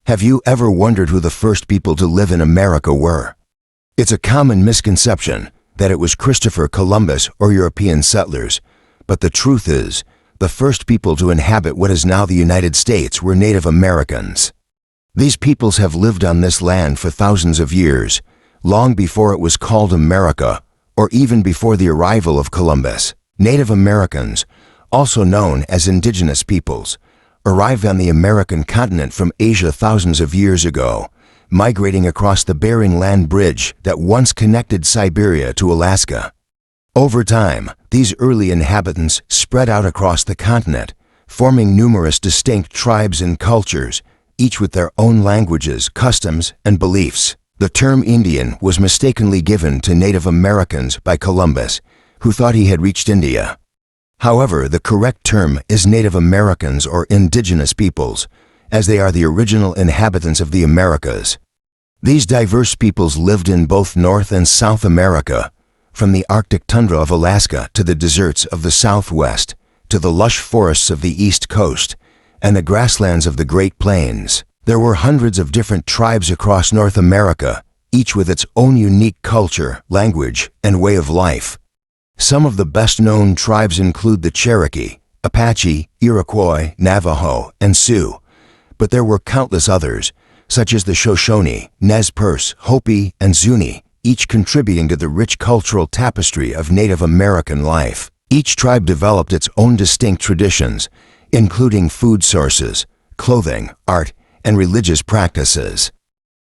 Have you ever wondered who the first people to live in America were? It's a common misconception that it was Christopher Columbus or European settlers, but the truth is, the first people to inhabit what is now the United States were Native Americans. These peoples have lived on this land for thousands of years, long before it was called America, or even before the arrival of Columbus. Native Americans, also known as indigenous peoples, arrived on the American continent from Asia thousands of years ago, migrating across the Bering Land Bridge that once connected Siberia to Alaska. Over time, these early inhabitants spread out across the continent, forming numerous distinct tribes and cultures, each with their own languages, customs, and beliefs. The term Indian was mistakenly given to Native Americans by Columbus, who thought he had reached India. However, the correct term is Native Americans or indigenous peoples, as they are the original inhabitants of the Americas. These diverse peoples lived in both North and South America, from the Arctic tundra of Alaska to the deserts of the Southwest, to the lush forests of the East Coast, and the grasslands of the Great Plains. There were hundreds of different tribes across North America, each with its own unique culture, language, and way of life. Some of the best-known tribes include the Cherokee, Apache, Iroquois, Navajo, and Sioux, but there were countless others, such as the Shoshone, Nez Perce, Hopi, and Zuni, each contributing to the rich cultural tapestry of Native American life. Each tribe developed its own distinct traditions, including food sources, clothing, art, and religious practices.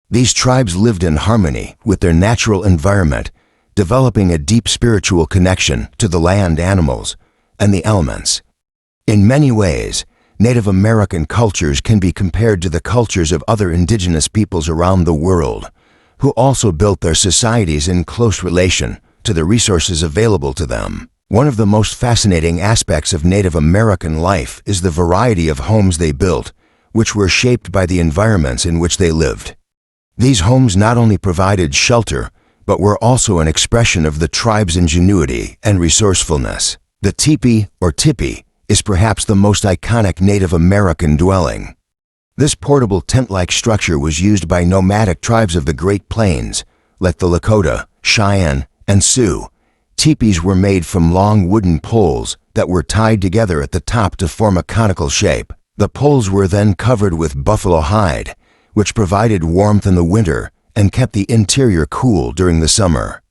These tribes lived in harmony with their natural environment, developing a deep spiritual connection to the land, animals, and the elements. In many ways, Native American cultures can be compared to the cultures of other indigenous peoples around the world, who also built their societies in close relation to the resources available to them. One of the most fascinating aspects of Native American life is the variety of homes they built, which were shaped by the environments in which they lived. These homes not only provided shelter, but were also an expression of the tribe's ingenuity and resourcefulness. The teepee, or tipi, is perhaps the most iconic Native American dwelling. This portable tent-like structure was used by nomadic tribes of the Great Plains, like the Lakota, Cheyenne, and Sioux. Teepees were made from long wooden poles that were tied together at the top to form a conical shape. The poles were then covered with buffalo hide, which provided warmth in the winter and kept the interior cool during the summer.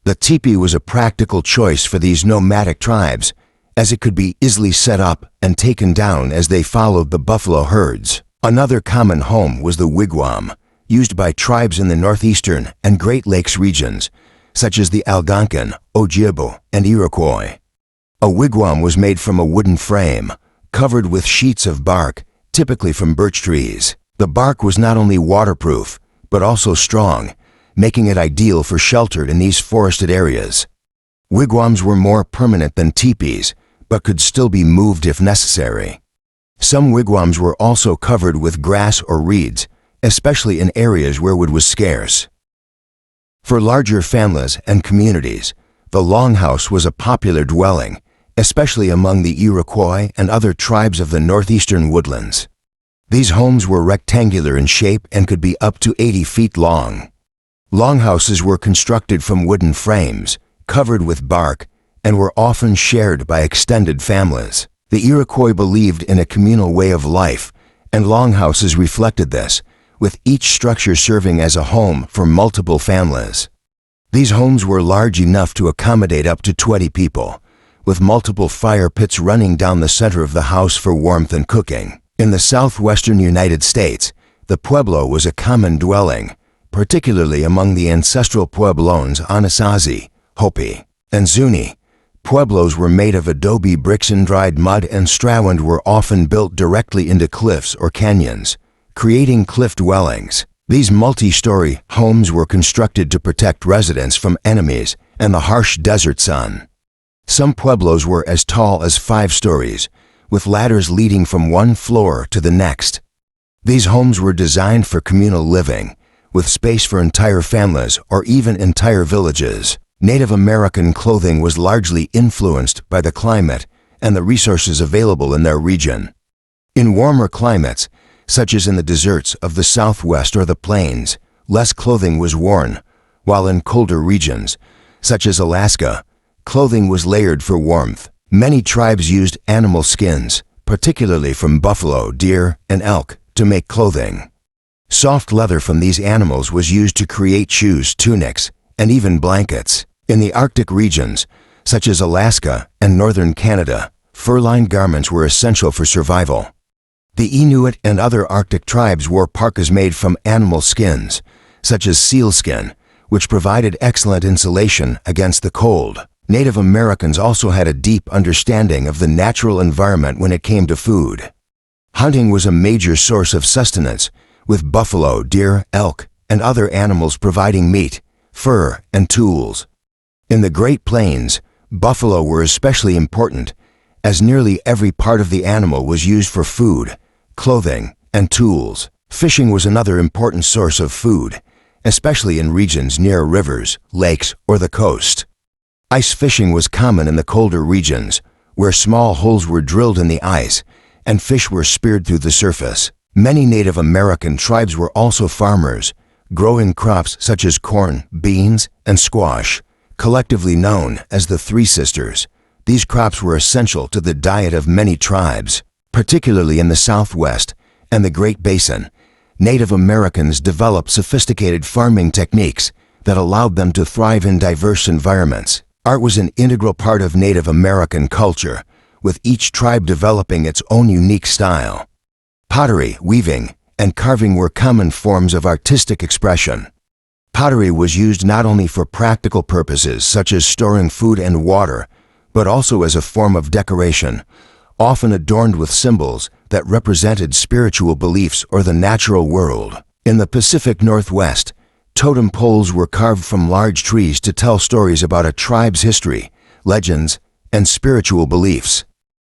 The teepee was a practical choice for these nomadic tribes, as it could be easily set up and taken down as they followed the buffalo herds. Another common home was the wigwam, used by tribes in the northeastern and Great Lakes regions, such as the Algonquin, Ojibwe, and Iroquois. A wigwam was made from a wooden frame, covered with sheets of bark, typically from birch trees. The bark was not only waterproof, but also strong, making it ideal for shelter in these forested areas. Wigwams were more permanent than teepees, but could still be moved if necessary. Some wigwams were also covered with grass or reeds, especially in areas where wood was scarce. For larger families and communities, the longhouse was a popular dwelling, especially among the Iroquois and other tribes of the northeastern woodlands. These homes were rectangular in shape and could be up to 80 feet long. Longhouses were constructed from wooden frames, covered with bark, and were often shared by extended families. The Iroquois believed in a communal way of life, and longhouses reflected this, with each structure serving as a home for multiple families. These homes were large enough to accommodate up to 20 people, with multiple fire pits running down the center of the house for warmth and cooking. In the southwestern United States, the pueblo was a common dwelling, particularly among the ancestral Pueblones Anasazi, Hopi, and Zuni. Pueblos were made of adobe bricks and dried mud, and straw and were often built directly into cliffs or canyons, creating cliff dwellings. These multi-story homes were constructed to protect residents from enemies and the harsh desert sun. Some pueblos were as tall as 5 stories, with ladders leading from one floor to the next. These homes were designed for communal living, with space for entire families or even entire villages. Native American clothing was largely influenced by the climate and the resources available in their region. In warmer climates, such as in the deserts of the Southwest or the plains, less clothing was worn, while in colder regions, such as Alaska, clothing was layered for warmth. Many tribes used animal skins, particularly from buffalo, deer, and elk, to make clothing. Soft leather from these animals was used to create shoes, tunics, and even blankets. In the Arctic regions, such as Alaska and northern Canada, fur-lined garments were essential for survival. The Inuit and other Arctic tribes wore parkas made from animal skins, such as sealskin, which provided excellent insulation against the cold. Native Americans also had a deep understanding of the natural environment when it came to food. Hunting was a major source of sustenance, with buffalo, deer, elk, and other animals providing meat, fur, and tools. In the Great Plains, buffalo were especially important, as nearly every part of the animal was used for food, clothing, and tools. Fishing was another important source of food, especially in regions near rivers, lakes, or the coast. Ice fishing was common in the colder regions, where small holes were drilled in the ice and fish were speared through the surface. Many Native American tribes were also farmers, growing crops such as corn, beans, and squash, collectively known as the Three Sisters. These crops were essential to the diet of many tribes, particularly in the Southwest and the Great Basin. Native Americans developed sophisticated farming techniques that allowed them to thrive in diverse environments. Art was an integral part of Native American culture, with each tribe developing its own unique style. Pottery, weaving, and carving were common forms of artistic expression. Pottery was used not only for practical purposes such as storing food and water, but also as a form of decoration, often adorned with symbols that represented spiritual beliefs or the natural world. In the Pacific Northwest, totem poles were carved from large trees to tell stories about a tribe's history, legends, and spiritual beliefs.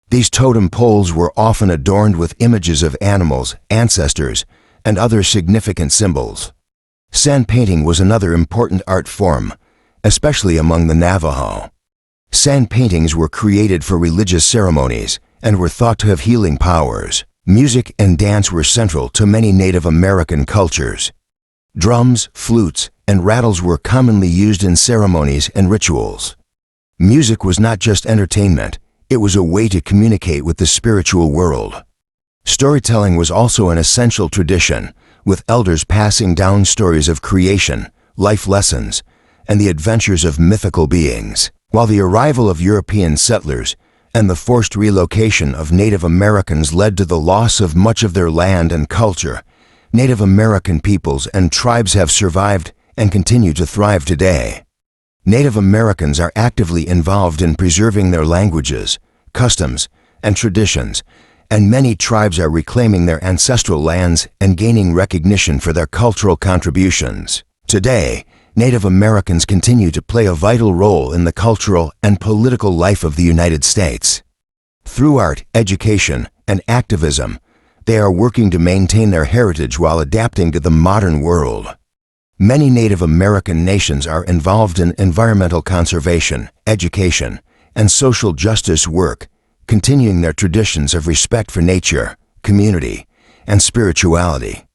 These totem poles were often adorned with images of animals, ancestors, and other significant symbols. Sand painting was another important art form, especially among the Navajo. Sand paintings were created for religious ceremonies and were thought to have healing powers. Music and dance were central to many Native American cultures. Drums, flutes, and rattles were commonly used in ceremonies and rituals. Music was not just entertainment, it was a way to communicate with the spiritual world. Storytelling was also an essential tradition, with elders passing down stories of creation, life lessons, and the adventures of mythical beings. While the arrival of European settlers and the forced relocation of Native Americans led to the loss of much of their land and culture, Native American peoples and tribes have survived and continue to thrive today. Native Americans are actively involved in preserving their languages, customs, and traditions, and many tribes are reclaiming their ancestral lands and gaining recognition for their cultural contributions. Today, Native Americans continue to play a vital role in the cultural and political life of the United States. Through art, education, and activism, they are working to maintain their heritage while adapting to the modern world. Many Native American nations are involved in environmental conservation, education, and social justice work, continuing their traditions of respect for nature, community, and spirituality.